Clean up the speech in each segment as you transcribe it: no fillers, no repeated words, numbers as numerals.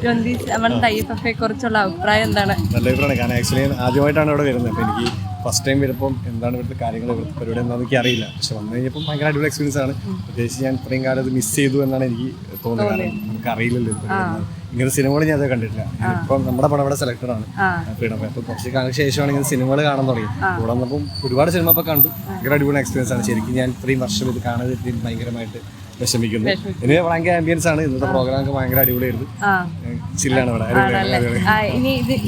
27 IFFK കുറിച്ചുള്ള അഭിപ്രായം എന്താണ്? നല്ല അഭിപ്രായമാണ്. കാരണം ആക്ച്വലി ആദ്യമായിട്ടാണ് ഇവിടെ വരുന്നത്. അപ്പോൾ എനിക്ക് ഫസ്റ്റ് ടൈം വരുമ്പം എന്താണ് ഇവിടുത്തെ കാര്യങ്ങൾ, ഇവിടുത്തെ പരിപാടി എന്താണെന്ന് എനിക്ക് അറിയില്ല. പക്ഷെ വന്നു കഴിഞ്ഞപ്പം ഭയങ്കര അടിപൊളി എക്സ്പീരിയൻസ് ആണ്. പ്രത്യേകിച്ച് ഞാൻ ഇത്രയും കാലം അത് മിസ് ചെയ്തു എന്നാണ് എനിക്ക് തോന്നുന്നത്. കാരണം നമുക്ക് അറിയില്ലല്ലോ ഇങ്ങനെ സിനിമകൾ ഞാൻ അത് കണ്ടിട്ടില്ല. ഇപ്പം നമ്മുടെ പടം ഇവിടെ സെലക്ടഡ് ആണ് ഫ്രീഡം. അപ്പോൾ കുറച്ച് കാലത്തിന് ശേഷമാണ് ഇങ്ങനെ സിനിമകൾ കാണാൻ തുടങ്ങി. ഇവിടെ വന്നപ്പം ഒരുപാട് സിനിമ ഇപ്പോൾ കണ്ടു. ഭയങ്കര അടിപൊളി എക്സ്പീരിയൻസ് ആണ്. ശരിക്കും ഞാൻ ഇത്രയും വർഷം ഇത് കാണാതെ ഭയങ്കരമായിട്ട് വിഷമിക്കുന്നു. ഇനി ഭയങ്കര ആംബിയൻസ് ആണ്. ഇന്നത്തെ പ്രോഗ്രാം ഒക്കെ ഭയങ്കര അടിപൊളിയായിരുന്നു. ചില്ലാണ് ഇവിടെ.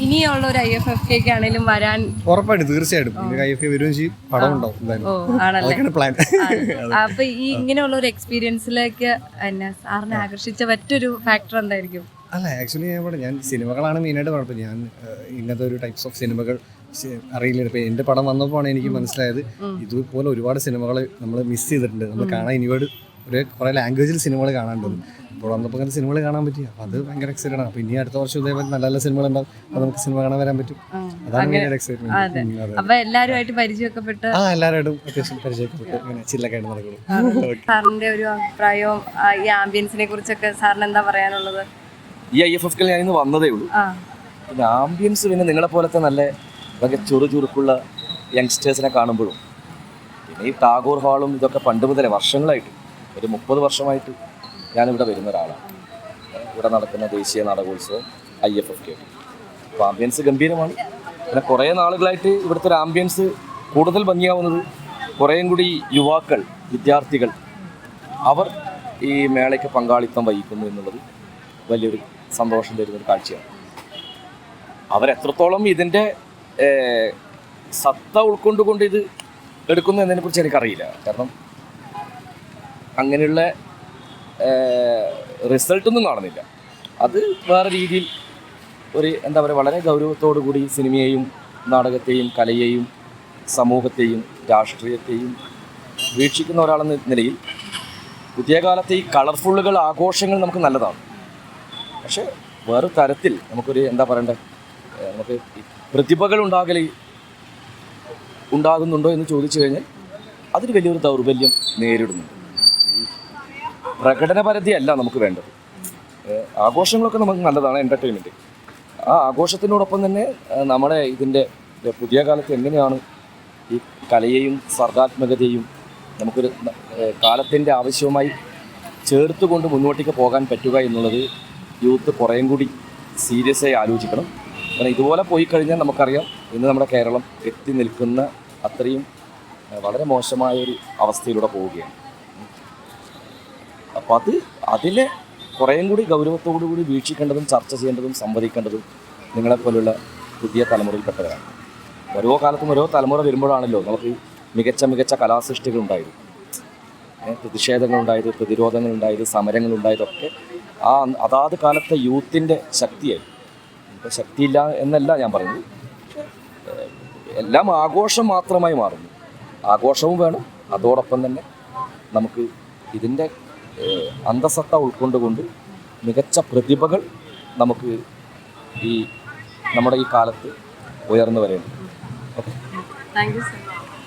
ഇനിയുള്ള ഒരു IFFK ആണെങ്കിലും വരാൻ ഉറപ്പായിട്ടും തീർച്ചയായിട്ടും IFFK വരുകയും ചെയ്യും. പടം ഉണ്ടാവും എന്തായാലും പ്ലാൻ. അപ്പൊ ഈ ഇങ്ങനെയുള്ള ഒരു എക്സ്പീരിയൻസിലേക്ക് സാറിനെ ആകർഷിച്ച മറ്റൊരു ഫാക്ടർ എന്തായിരിക്കും? അല്ല ആക്ച്വലി ഞാൻ സിനിമകളാണ് മെയിനായിട്ട് കുഴപ്പമില്ല. ഞാൻ ഇങ്ങനത്തെ ഒരു ടൈപ്സ് ഓഫ് സിനിമകൾ അറിയില്ല. ഇപ്പം എൻ്റെ പടം വന്നപ്പോഴാണ് എനിക്ക് മനസ്സിലായത് ഇതുപോലെ ഒരുപാട് സിനിമകൾ നമ്മൾ മിസ് ചെയ്തിട്ടുണ്ട്. നമ്മൾ കാണാൻ ഇനിയോട് കുറേ ലാംഗ്വേജിൽ സിനിമകൾ കാണാനുണ്ട്. അപ്പോൾ വന്നപ്പോൾ അങ്ങനെ സിനിമകൾ കാണാൻ പറ്റി. അപ്പോൾ അത് ഭയങ്കര എക്സൈറ്റഡ് ആണ്. അപ്പോൾ ഇനി അടുത്ത വർഷം ഇതേപോലെ നല്ല നല്ല സിനിമകൾ ഉണ്ടാവും. അപ്പോൾ നമുക്ക് സിനിമ കാണാൻ വരാൻ പറ്റും. അതാണ് ഭയങ്കര എക്സൈറ്റ്മെന്റ്. അപ്പോൾ എല്ലാവരുമായിട്ട് പരിചയപ്പെട്ട് എല്ലാവരുമായിട്ടും അത്യാവശ്യം പരിചയപ്പെട്ട് ഇങ്ങനെ ചില്ലൊക്കെ ആയിട്ട് നടക്കുന്നു. സാറിന്റെ ഒരു അഭിപ്രായവും ഈ ആംബിയൻസിനെ കുറിച്ചൊക്കെ സാറിന് എന്താ പറയാനുള്ളത്? ഈ IFFK ഞാൻ ഇന്ന് വന്നതേ ഉള്ളൂ. പിന്നെ ആംബിയൻസ് പിന്നെ നിങ്ങളെ പോലത്തെ നല്ല ചുറുചുറുക്കുള്ള യങ്സ്റ്റേഴ്സിനെ കാണുമ്പോഴും പിന്നെ ഈ ടാഗോർ ഹാളും ഇതൊക്കെ പണ്ട് മുതലേ വർഷങ്ങളായിട്ട് ഒരു 30 വർഷമായിട്ട് ഞാനിവിടെ വരുന്ന ഒരാളാണ്. ഇവിടെ നടക്കുന്ന ദേശീയ നാടകോത്സവം IFFK. അപ്പോൾ ആംബിയൻസ് ഗംഭീരമാണ്. പിന്നെ കുറേ നാളുകളായിട്ട് ഇവിടുത്തെ ഒരു ആംബിയൻസ് കൂടുതൽ ഭംഗിയാവുന്നത് കുറേയും കൂടി യുവാക്കൾ, വിദ്യാർത്ഥികൾ അവർ ഈ മേളയ്ക്ക് പങ്കാളിത്തം വഹിക്കുന്നു എന്നുള്ളത് വലിയൊരു സന്തോഷം തരുന്നൊരു കാഴ്ചയാണ്. അവരെത്രത്തോളം ഇതിൻ്റെ സത്ത ഉൾക്കൊണ്ടുകൊണ്ട് ഇത് എടുക്കുന്നു എന്നതിനെക്കുറിച്ച് എനിക്കറിയില്ല. കാരണം അങ്ങനെയുള്ള റിസൾട്ടൊന്നും കാണുന്നില്ല. അത് വേറെ രീതിയിൽ ഒരു എന്താ പറയുക വളരെ ഗൗരവത്തോടു കൂടി സിനിമയെയും നാടകത്തെയും കലയെയും സമൂഹത്തെയും രാഷ്ട്രീയത്തെയും വീക്ഷിക്കുന്ന ഒരാളെന്ന നിലയിൽ പുതിയ കാലത്തെ ഈ കളർഫുള്ളുകൾ ആഘോഷങ്ങൾ നമുക്ക് നല്ലതാണ്. പക്ഷേ വേറെ തരത്തിൽ നമുക്കൊരു എന്താ പറയണ്ടേ, നമുക്ക് പ്രതിഭകൾ ഉണ്ടാകുന്നുണ്ടോ എന്ന് ചോദിച്ചു കഴിഞ്ഞാൽ അതിന് വലിയൊരു ദൗർബല്യം നേരിടുന്നുണ്ട്. പ്രകടനപരതയല്ല നമുക്ക് വേണ്ടത്. ആഘോഷങ്ങളൊക്കെ നമുക്ക് നല്ലതാണ്, എൻ്റർടൈൻമെൻറ്റ്. ആ ആഘോഷത്തിനോടൊപ്പം തന്നെ നമ്മുടെ ഇതിൻ്റെ പുതിയ കാലത്ത് എങ്ങനെയാണ് ഈ കലയെയും സർഗാത്മകതയും നമുക്കൊരു കാലത്തിൻ്റെ ആവശ്യവുമായി ചേർത്തുകൊണ്ട് മുന്നോട്ടേക്ക് പോകാൻ പറ്റുക എന്നുള്ളത് യൂത്ത് കുറേയും കൂടി സീരിയസ് ആയി ആലോചിക്കണം. കാരണം ഇതുപോലെ പോയി കഴിഞ്ഞാൽ നമുക്കറിയാം ഇന്ന് നമ്മുടെ കേരളം എത്തി നിൽക്കുന്ന അത്രയും വളരെ മോശമായൊരു അവസ്ഥയിലൂടെ പോവുകയാണ്. അപ്പോൾ അതിനെ കുറേയും കൂടി ഗൗരവത്തോടു കൂടി വീക്ഷിക്കേണ്ടതും ചർച്ച ചെയ്യേണ്ടതും സംവദിക്കേണ്ടതും നിങ്ങളെപ്പോലുള്ള പുതിയ തലമുറയിൽപ്പെട്ടവരാണ്. ഓരോ കാലത്തും ഓരോ തലമുറ വരുമ്പോഴാണല്ലോ നമുക്ക് മികച്ച കലാസൃഷ്ടികൾ ഉണ്ടായത്, പ്രതിഷേധങ്ങളുണ്ടായത്, പ്രതിരോധങ്ങളുണ്ടായത്, സമരങ്ങളുണ്ടായതൊക്കെ അതാത് കാലത്തെ യൂത്തിൻ്റെ ശക്തിയായി. ഇപ്പോൾ ശക്തിയില്ല എന്നല്ല ഞാൻ പറയുന്നത്. എല്ലാം ആഘോഷം മാത്രമായി മാറുന്നു. ആഘോഷവും വേണം, അതോടൊപ്പം തന്നെ നമുക്ക് ഇതിൻ്റെ അന്തസത്ത ഉൾക്കൊണ്ടുകൊണ്ട് മികച്ച പ്രതിഭകൾ നമുക്ക് നമ്മുടെ ഈ കാലത്ത് ഉയർന്നു വരേണ്ടത്. Okay, thank you sir.